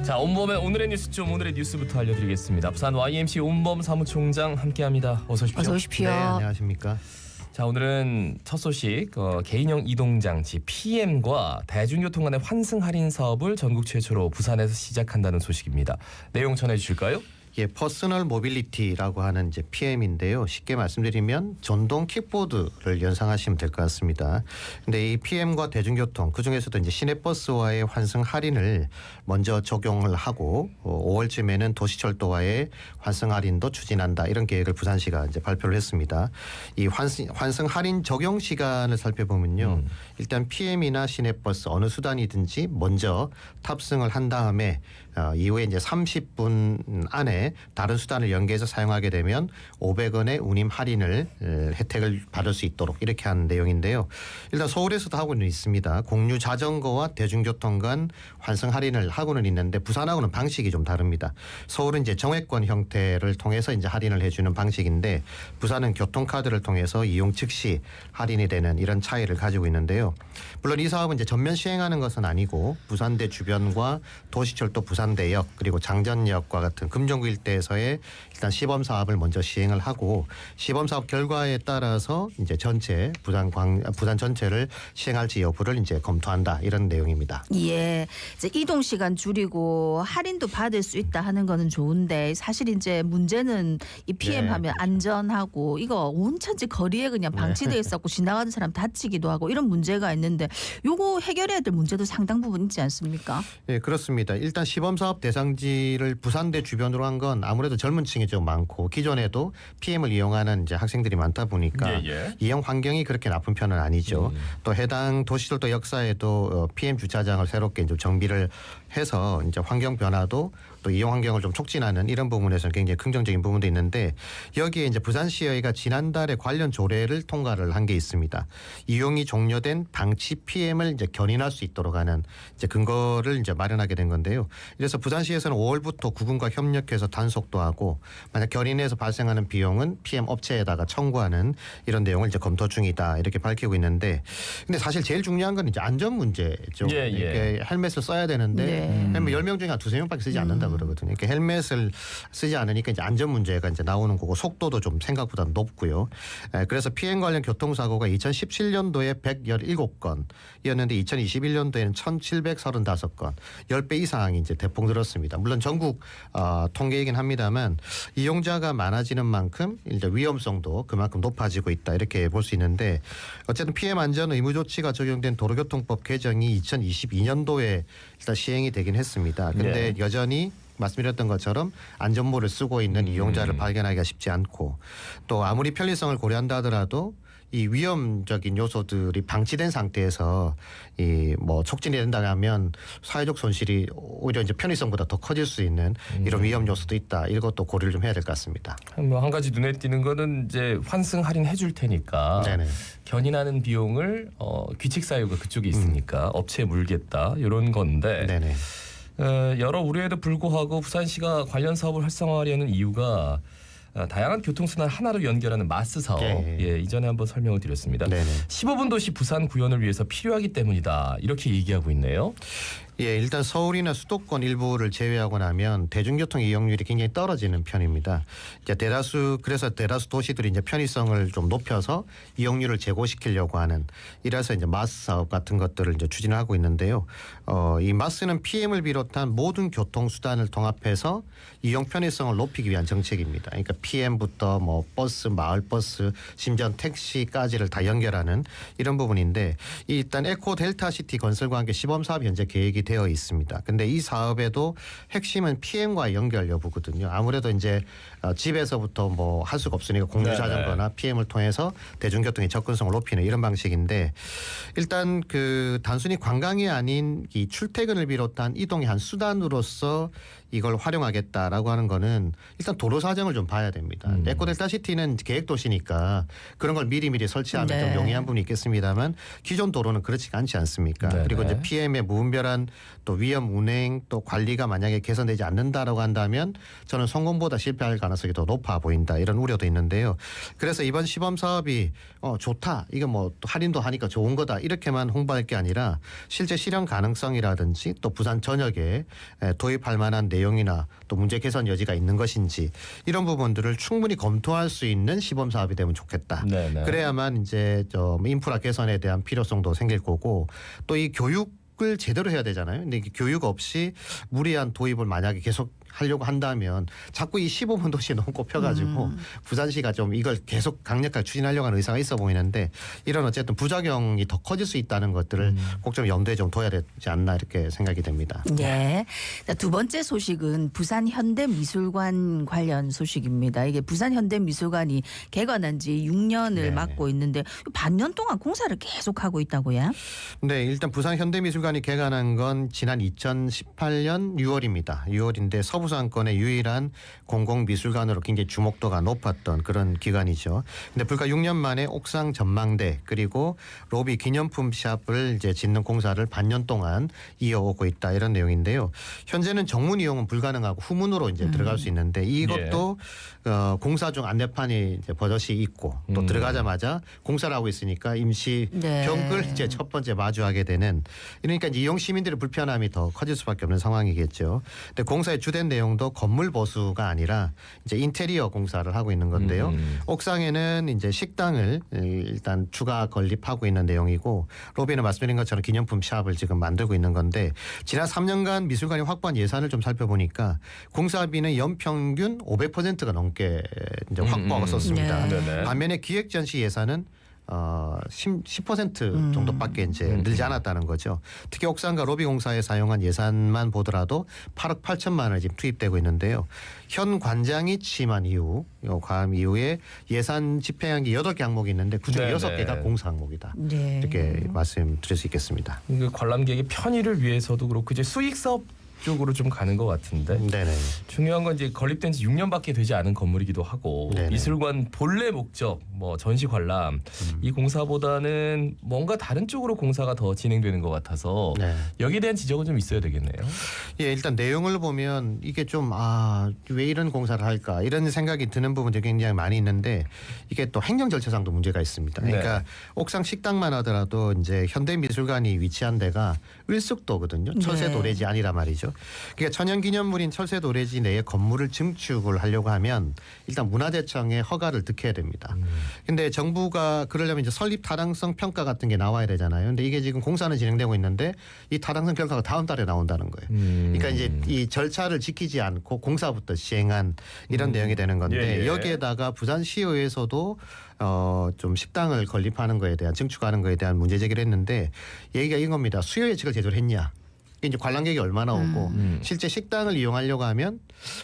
자, 온범의 오늘의 뉴스 좀 오늘의 뉴스부터 알려드리겠습니다. 부산 YMC 온범 사무총장 함께합니다. 어서 오십시오. 어서 오십시오. 네, 안녕하십니까. 자, 오늘은 첫 소식 개인형 이동장치 PM과 대중교통 간의 환승 할인 사업을 전국 최초로 부산에서 시작한다는 소식입니다. 내용 전해주실까요? 예, 퍼스널 모빌리티라고 하는 이제 PM인데요. 쉽게 말씀드리면 전동 킥보드를 연상하시면 될 것 같습니다. 근데 이 PM과 대중교통 그중에서도 이제 시내버스와의 환승 할인을 먼저 적용을 하고 5월쯤에는 도시철도와의 환승 할인도 추진한다. 이런 계획을 부산시가 이제 발표를 했습니다. 이 환승 할인 적용 시간을 살펴보면요. 일단 PM이나 시내버스 어느 수단이든지 먼저 탑승을 한 다음에 이후에 이제 30분 안에 다른 수단을 연계해서 사용하게 되면 500원의 운임 할인을 혜택을 받을 수 있도록 이렇게 하는 내용인데요. 일단 서울에서도 하고는 있습니다. 공유 자전거와 대중교통 간 환승 할인을 하고는 있는데 부산하고는 방식이 좀 다릅니다. 서울은 이제 정액권 형태를 통해서 이제 할인을 해주는 방식인데 부산은 교통카드를 통해서 이용 즉시 할인이 되는 이런 차이를 가지고 있는데요. 물론 이 사업은 이제 전면 시행하는 것은 아니고 부산대 주변과 도시철도 부산대역 그리고 장전역과 같은 금정구 일대에서의 일단 시범 사업을 먼저 시행을 하고 시범 사업 결과에 따라서 이제 전체 부산 전체를 시행할지 여부를 이제 검토한다 이런 내용입니다. 예, 이제 이동 시간 줄이고 할인도 받을 수 있다 하는 거는 좋은데 사실 이제 문제는 이 PM 하면 안전하고 이거 온천지 거리에 그냥 방치돼 있었고 지나가는 사람 다치기도 하고 이런 문제가 있는데 요거 해결해야 될 문제도 상당 부분 있지 않습니까? 네, 그렇습니다. 일단 시범 사업 대상지를 부산대 주변으로 한 건 아무래도 젊은 층이 좀 많고 기존에도 PM을 이용하는 이제 학생들이 많다 보니까 이용 환경이 그렇게 나쁜 편은 아니죠. 또 해당 도시철도 역사에도 PM 주차장을 새롭게 이제 정비를 해서 이제 환경 변화도 또 이용 환경을 좀 촉진하는 이런 부분에서는 굉장히 긍정적인 부분도 있는데 여기에 이제 부산시의회가 지난달에 관련 조례를 통과를 한 게 있습니다. 이용이 종료된 방치 PM을 이제 견인할 수 있도록 하는 이제 근거를 이제 마련하게 된 건데요. 그래서 부산시에서는 5월부터 구군과 협력해서 단속도 하고 만약 견인해서 발생하는 비용은 PM 업체에다가 청구하는 이런 내용을 이제 검토 중이다 이렇게 밝히고 있는데 근데 사실 제일 중요한 건 이제 안전 문제죠. 이렇게 헬멧을 써야 되는데 헬멧 10명 중에 한 2-3명밖에 쓰지 않는다 그러거든요. 이렇게 헬멧을 쓰지 않으니까 이제 안전 문제가 이제 나오는 거고 속도도 좀 생각보다 높고요. 그래서 피해 관련 교통사고가 2017년도에 117건이었는데 2021년도에는 1,735건, 10배 이상이 이제 대폭 늘었습니다. 물론 전국 통계이긴 합니다만 이용자가 많아지는 만큼 이제 위험성도 그만큼 높아지고 있다 이렇게 볼 수 있는데 어쨌든 PM 안전 의무 조치가 적용된 도로교통법 개정이 2022년도에 일단 시행이 되긴 했습니다. 근데 여전히 말씀드렸던 것처럼 안전모를 쓰고 있는 이용자를 발견하기가 쉽지 않고 또 아무리 편리성을 고려한다 하더라도 이 위험적인 요소들이 방치된 상태에서 이 뭐 촉진이 된다 하면 사회적 손실이 오히려 이제 편의성보다 더 커질 수 있는 이런 위험 요소도 있다. 이것도 고려를 좀 해야 될 것 같습니다. 뭐 한 가지 눈에 띄는 거는 이제 환승 할인 해줄 테니까 견인하는 비용을 규칙 사유가 그쪽에 있으니까 업체에 물겠다 이런 건데. 여러 우려에도 불구하고 부산시가 관련 사업을 활성화하려는 이유가 다양한 교통수단 하나로 연결하는 마스 사업. 이전에 한번 설명을 드렸습니다. 15분 도시 부산 구현을 위해서 필요하기 때문이다. 이렇게 얘기하고 있네요. 예, 일단 서울이나 수도권 일부를 제외하고 나면 대중교통 이용률이 굉장히 떨어지는 편입니다. 이제 그래서 대다수 도시들이 이제 편의성을 좀 높여서 이용률을 제고시키려고 하는 이래서 이제 마스 사업 같은 것들을 이제 추진하고 있는데요. 이 마스는 PM을 비롯한 모든 교통수단을 통합해서 이용 편의성을 높이기 위한 정책입니다. 그러니까 PM부터 뭐 버스, 마을버스, 심지어 택시까지를 다 연결하는 이런 부분인데 일단 에코 델타 시티 건설과 함께 시범 사업이 현재 계획이 되어 있습니다. 근데 이 사업에도 핵심은 PM과 연결 여부거든요. 아무래도 이제 집에서부터 뭐 할 수가 없으니까 공유 자전거나 PM을 통해서 대중교통의 접근성을 높이는 이런 방식인데 일단 그 단순히 관광이 아닌 이 출퇴근을 비롯한 이동의 한 수단으로서 이걸 활용하겠다라고 하는 거는 일단 도로 사정을 좀 봐야 됩니다. 에코델타 시티는 계획 도시니까 그런 걸 미리미리 설치하면 좀 용이한 부분이 있겠습니다만 기존 도로는 그렇지가 않지 않습니까? 그리고 이제 PM의 무분별한 또 위험 운행 또 관리가 만약에 개선되지 않는다라고 한다면 저는 성공보다 실패할 가능성이 더 높아 보인다 이런 우려도 있는데요. 그래서 이번 시범 사업이 좋다 이거 뭐 또 할인도 하니까 좋은 거다 이렇게만 홍보할 게 아니라 실제 실현 가능성이라든지 또 부산 전역에 도입할 만한 내용이나 또 문제 개선 여지가 있는 것인지 이런 부분들을 충분히 검토할 수 있는 시범 사업이 되면 좋겠다. 네네. 그래야만 이제 인프라 개선에 대한 필요성도 생길 거고 또 이 교육을 제대로 해야 되잖아요. 근데 이게 교육 없이 무리한 도입을 만약에 계속 하려고 한다면 자꾸 이 15분 도시에 너무 꼽혀가지고 부산시가 좀 이걸 계속 강력하게 추진하려고 하는 의사가 있어 보이는데 이런 어쨌든 부작용이 더 커질 수 있다는 것들을 꼭 좀 염두에 좀 둬야 되지 않나 이렇게 생각이 됩니다. 네. 두 번째 소식은 부산 현대미술관 관련 소식입니다. 이게 부산 현대미술관이 개관한 지 6년을 맞고 있는데 반년 동안 공사를 계속하고 있다고요? 네. 일단 부산 현대미술관이 개관한 건 지난 2018년 6월입니다. 6월인데 서부상권의 유일한 공공미술관으로 굉장히 주목도가 높았던 그런 기관이죠. 근데 불과 6년 만에 옥상 전망대 그리고 로비 기념품 샵을 이제 짓는 공사를 반년 동안 이어오고 있다 이런 내용인데요. 현재는 정문 이용은 불가능하고 후문으로 이제 들어갈 수 있는데 이것도 공사 중 안내판이 이제 버젓이 있고 또 들어가자마자 공사를 하고 있으니까 임시 벽을 이제 첫 번째 마주하게 되는 그러니까 이용 시민들의 불편함이 더 커질 수밖에 없는 상황이겠죠. 근데 공사의 주된 내용도 건물 보수가 아니라 이제 인테리어 공사를 하고 있는 건데요. 옥상에는 이제 식당을 일단 추가 건립하고 있는 내용이고 로비는 말씀드린 것처럼 기념품 샵을 지금 만들고 있는 건데 지난 3년간 미술관이 확보한 예산을 좀 살펴보니까 공사비는 연평균 500%가 넘게 이제 확보했었습니다. 반면에 기획 전시 예산은 10% 정도밖에 이제 늘지 않았다는 거죠. 특히 옥상과 로비 공사에 사용한 예산만 보더라도 8억 8천만 원이 지금 투입되고 있는데요. 현 관장이 취임한 이후 과함 이후에 예산 집행한 게 8개 항목이 있는데 그중에 6개가 공사 항목이다. 이렇게 말씀드릴 수 있겠습니다. 그 관람객의 편의를 위해서도 그렇고 이제 수익 사업 쪽으로 좀 가는 것 같은데 중요한 건 이제 건립된 지 6년밖에 되지 않은 건물이기도 하고 미술관 본래 목적 뭐 전시 관람 이 공사보다는 뭔가 다른 쪽으로 공사가 더 진행되는 것 같아서 여기에 대한 지적은 좀 있어야 되겠네요. 예, 일단 내용을 보면 이게 좀 왜 이런 공사를 할까 이런 생각이 드는 부분들이 굉장히 많이 있는데 이게 또 행정 절차상도 문제가 있습니다. 그러니까 옥상 식당만 하더라도 이제 현대미술관이 위치한 데가 을숙도거든요. 철새 도래지 아니라 말이죠. 그러니까 천연기념물인 철새 도래지 내에 건물을 증축을 하려고 하면 일단 문화재청에 허가를 득해야 됩니다. 근데 정부가 그러려면 이제 설립 타당성 평가 같은 게 나와야 되잖아요. 근데 이게 지금 공사는 진행되고 있는데 이 타당성 평가가 다음 달에 나온다는 거예요. 그러니까 이제 이 절차를 지키지 않고 공사부터 시행한 이런 내용이 되는 건데 여기에다가 부산시의회에서도 좀 식당을 건립하는 거에 대한 증축하는 거에 대한 문제 제기를 했는데 얘기가 이겁니다. 수요 예측을 제대로 했냐? 이제 관람객이 얼마나 오고 실제 식당을 이용하려고 하면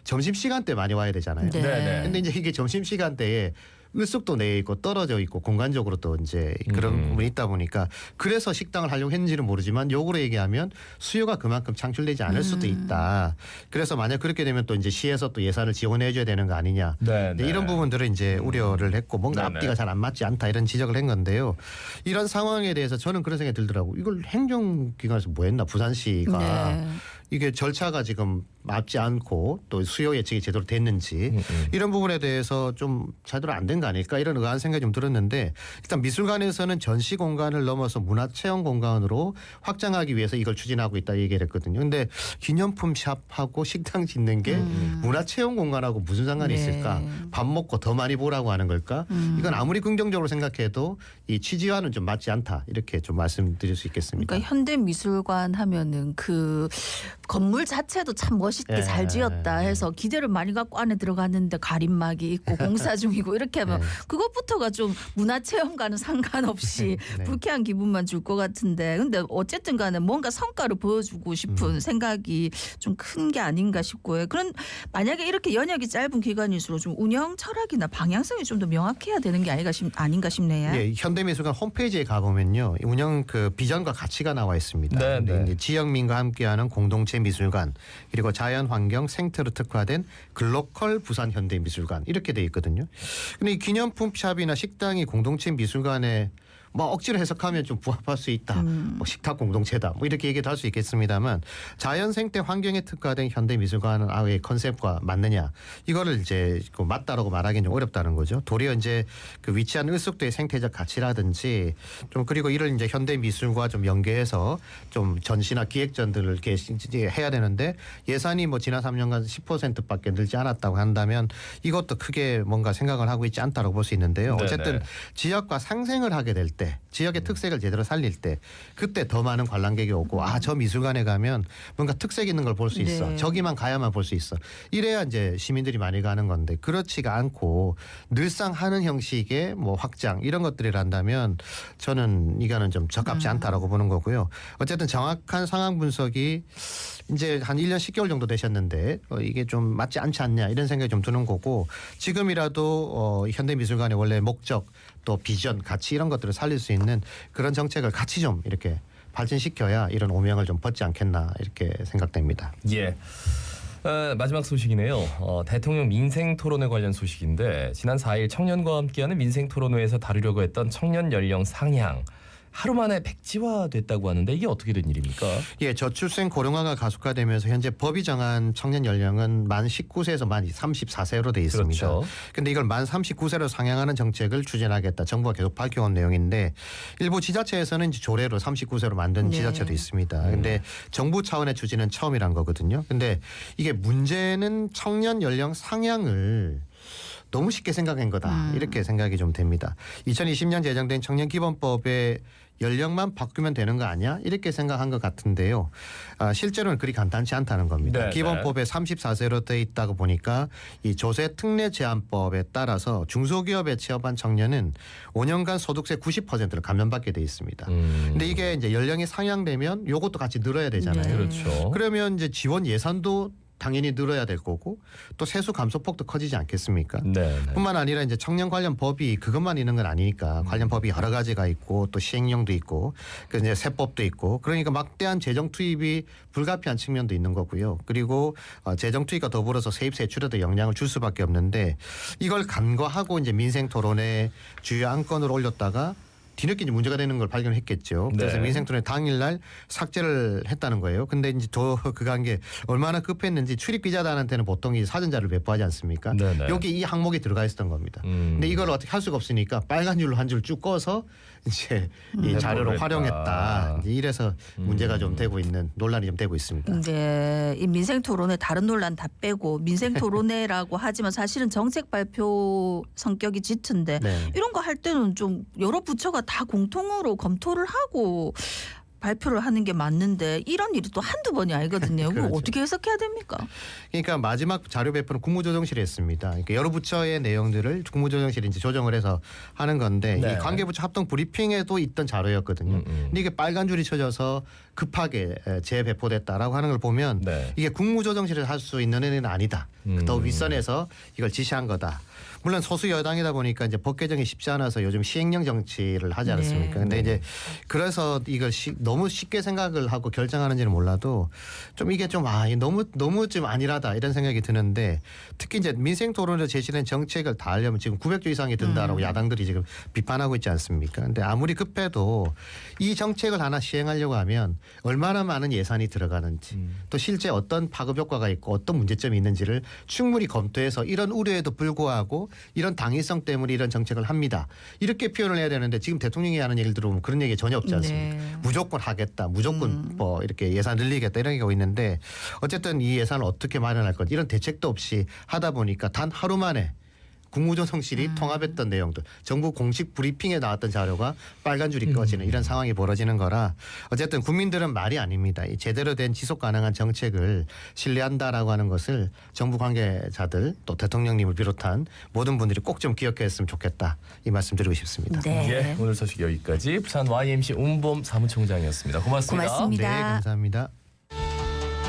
점심시간 때 많이 와야 되잖아요. 근데 이제 이게 점심시간 대에 을숙도 내에 있고 떨어져 있고 공간적으로 또 이제 그런 부분이 있다 보니까 그래서 식당을 하려고 했는지는 모르지만 역으로 얘기하면 수요가 그만큼 창출되지 않을 수도 있다. 그래서 만약 그렇게 되면 또 이제 시에서 또 예산을 지원해 줘야 되는 거 아니냐. 이런 부분들을 이제 우려를 했고 뭔가 앞뒤가 잘 안 맞지 않다 이런 지적을 한 건데요. 이런 상황에 대해서 저는 그런 생각이 들더라고. 이걸 행정기관에서 뭐 했나 부산시가 이게 절차가 지금 맞지 않고 또 수요 예측이 제대로 됐는지 이런 부분에 대해서 좀 제대로 안 된 거 아닐까 이런 의아한 생각이 좀 들었는데 일단 미술관에서는 전시 공간을 넘어서 문화체험 공간으로 확장하기 위해서 이걸 추진하고 있다 얘기를 했거든요. 근데 기념품 샵하고 식당 짓는 게 문화체험 공간하고 무슨 상관이 있을까? 밥 먹고 더 많이 보라고 하는 걸까? 이건 아무리 긍정적으로 생각해도 이 취지와는 좀 맞지 않다 이렇게 좀 말씀드릴 수 있겠습니다. 그러니까 현대미술관 하면은 그 건물 자체도 참 멋있게 잘 지었다 해서 기대를 많이 갖고 안에 들어갔는데 가림막이 있고 공사 중이고 이렇게 하면 그것부터가 좀 문화체험과는 상관없이 불쾌한 기분만 줄 것 같은데 근데 어쨌든 간에 뭔가 성과를 보여주고 싶은 생각이 좀 큰 게 아닌가 싶고요. 그런 만약에 이렇게 연역이 짧은 기간일수록 좀 운영 철학이나 방향성이 좀 더 명확해야 되는 게 아닌가 싶네요. 예, 현대미술관 홈페이지에 가보면요. 운영 그 비전과 가치가 나와 있습니다. 이제 지역민과 함께하는 공동체 미술관 그리고 자연환경 생태로 특화된 글로컬 부산 현대미술관 이렇게 돼 있거든요. 근데 이 기념품 샵이나 식당이 공동체 미술관에 뭐 억지로 해석하면 좀 부합할 수 있다. 뭐 식탁 공동체다. 뭐 이렇게 얘기도 할 수 있겠습니다만 자연 생태 환경에 특화된 현대미술관의 컨셉과 맞느냐 이거를 이제 그 맞다라고 말하기는 좀 어렵다는 거죠. 도리어 이제 그 위치한 을숙도의 생태적 가치라든지 좀 그리고 이를 이제 현대미술과 좀 연계해서 좀 전시나 기획전들을 이렇게 해야 되는데 예산이 뭐 지난 3년간 10%밖에 늘지 않았다고 한다면 이것도 크게 뭔가 생각을 하고 있지 않다고 볼 수 있는데요. 어쨌든 네네. 지역과 상생을 하게 될 때 지역의 특색을 제대로 살릴 때 그때 더 많은 관람객이 오고 아 저 미술관에 가면 뭔가 특색 있는 걸 볼 수 있어. 네. 저기만 가야만 볼 수 있어. 이래야 이제 시민들이 많이 가는 건데 그렇지가 않고 늘상 하는 형식의 뭐 확장 이런 것들이란다면 저는 이거는 좀 적합지 않다라고 보는 거고요. 어쨌든 정확한 상황 분석이 이제 한 1년 10개월 정도 되셨는데 이게 좀 맞지 않지 않냐 이런 생각이 좀 드는 거고 지금이라도 현대미술관의 원래 목적 또 비전 가치 이런 것들을 살릴 수 있는 그런 정책을 같이 좀 이렇게 발전시켜야 이런 오명을 좀 벗지 않겠나 이렇게 생각됩니다. 예. 마지막 소식이네요. 대통령 민생 토론회 관련 소식인데 지난 4일 청년과 함께하는 민생 토론회에서 다루려고 했던 청년 연령 상향 하루 만에 백지화됐다고 하는데 이게 어떻게 된 일입니까? 예, 저출생 고령화가 가속화되면서 현재 법이 정한 청년 연령은 만 19세에서 만 34세로 돼 있습니다. 그렇죠. 근데 이걸 만 39세로 상향하는 정책을 추진하겠다. 정부가 계속 밝혀온 내용인데 일부 지자체에서는 이제 조례로 39세로 만든 네. 지자체도 있습니다. 근데 정부 차원의 추진은 처음이란 거거든요. 근데 이게 문제는 청년 연령 상향을 너무 쉽게 생각한 거다. 이렇게 생각이 좀 됩니다. 2020년 제정된 청년기본법의 연령만 바꾸면 되는 거 아니야? 이렇게 생각한 것 같은데요. 실제로는 그리 간단치 않다는 겁니다. 네, 기본법에 34세로 돼 있다고 보니까 이 조세 특례 제한법에 따라서 중소기업에 취업한 청년은 5년간 소득세 90%를 감면받게 돼 있습니다. 근데 이게 이제 연령이 상향되면 요것도 같이 늘어야 되잖아요. 네. 그렇죠. 그러면 이제 지원 예산도 당연히 늘어야 될 거고 또 세수 감소폭도 커지지 않겠습니까? 네. 뿐만 아니라 이제 청년 관련 법이 그것만 있는 건 아니니까 관련 법이 여러 가지가 있고 또 시행령도 있고 그 이제 세법도 있고 그러니까 막대한 재정 투입이 불가피한 측면도 있는 거고요. 그리고 재정 투입과 더불어서 세입 세출에도 영향을 줄 수밖에 없는데 이걸 간과하고 이제 민생 토론의 주요 안건을 올렸다가 뒤늦게 이제 문제가 되는 걸 발견했겠죠. 그래서 네. 민생토론회 당일날 삭제를 했다는 거예요. 근데 이제 더 그간 게 얼마나 급했는지 출입 기자단한테는 보통 이 사전자를 배포하지 않습니까? 네네. 여기 이 항목이 들어가 있었던 겁니다. 근데 이걸 어떻게 할 수가 없으니까 빨간 줄로 한 줄 쭉 꺼서 이제 이 자료를 했다. 활용했다. 이제 이래서 문제가 좀 되고 있는 논란이 좀 되고 있습니다. 네, 이 민생 토론회 다른 논란 다 빼고 민생 토론회라고 하지만 사실은 정책 발표 성격이 짙은데 네. 이런 거 할 때는 좀 여러 부처가 다 공통으로 검토를 하고 발표를 하는 게 맞는데 이런 일이 또 한두 번이 아니거든요. 그렇죠. 그걸 어떻게 해석해야 됩니까? 그러니까 마지막 자료 배포는 국무조정실이 했습니다. 그러니까 여러 부처의 내용들을 국무조정실이 이제 조정을 해서 하는 건데 네. 이 관계부처 합동 브리핑에도 있던 자료였거든요. 근데 이게 빨간 줄이 쳐져서 급하게 재배포됐다라고 하는 걸 보면 네. 이게 국무조정실을 할 수 있는 애는 아니다. 더 윗선에서 이걸 지시한 거다. 물론 소수 여당이다 보니까 이제 법 개정이 쉽지 않아서 요즘 시행령 정치를 하지 않았습니까? 네. 근데 이제 그래서 이걸 너무 쉽게 생각을 하고 결정하는지는 몰라도 좀 이게 좀 너무 좀 안일하다 이런 생각이 드는데 특히 이제 민생 토론에 제시된 정책을 다 하려면 지금 900조 이상이 든다라고 야당들이 지금 비판하고 있지 않습니까? 근데 아무리 급해도 이 정책을 하나 시행하려고 하면 얼마나 많은 예산이 들어가는지 또 실제 어떤 파급 효과가 있고 어떤 문제점이 있는지를 충분히 검토해서 이런 우려에도 불구하고 이런 당위성 때문에 이런 정책을 합니다. 이렇게 표현을 해야 되는데 지금 대통령이 하는 얘기를 들어보면 그런 얘기 전혀 없지 않습니까? 네. 무조건 하겠다. 무조건 뭐 이렇게 예산 늘리겠다 이런 얘기가 있는데 어쨌든 이 예산을 어떻게 마련할 건지 이런 대책도 없이 하다 보니까 단 하루 만에 국무조정실이 통합했던 내용들 정부 공식 브리핑에 나왔던 자료가 빨간 줄이 꺼지는 이런 상황이 벌어지는 거라 어쨌든 국민들은 말이 아닙니다. 이 제대로 된 지속 가능한 정책을 신뢰한다라고 하는 것을 정부 관계자들 또 대통령님을 비롯한 모든 분들이 꼭 좀 기억했으면 좋겠다. 이 말씀 드리고 싶습니다. 네. 예, 오늘 소식 여기까지 부산 YMC 운범 사무총장이었습니다. 고맙습니다. 고맙습니다. 네, 감사합니다.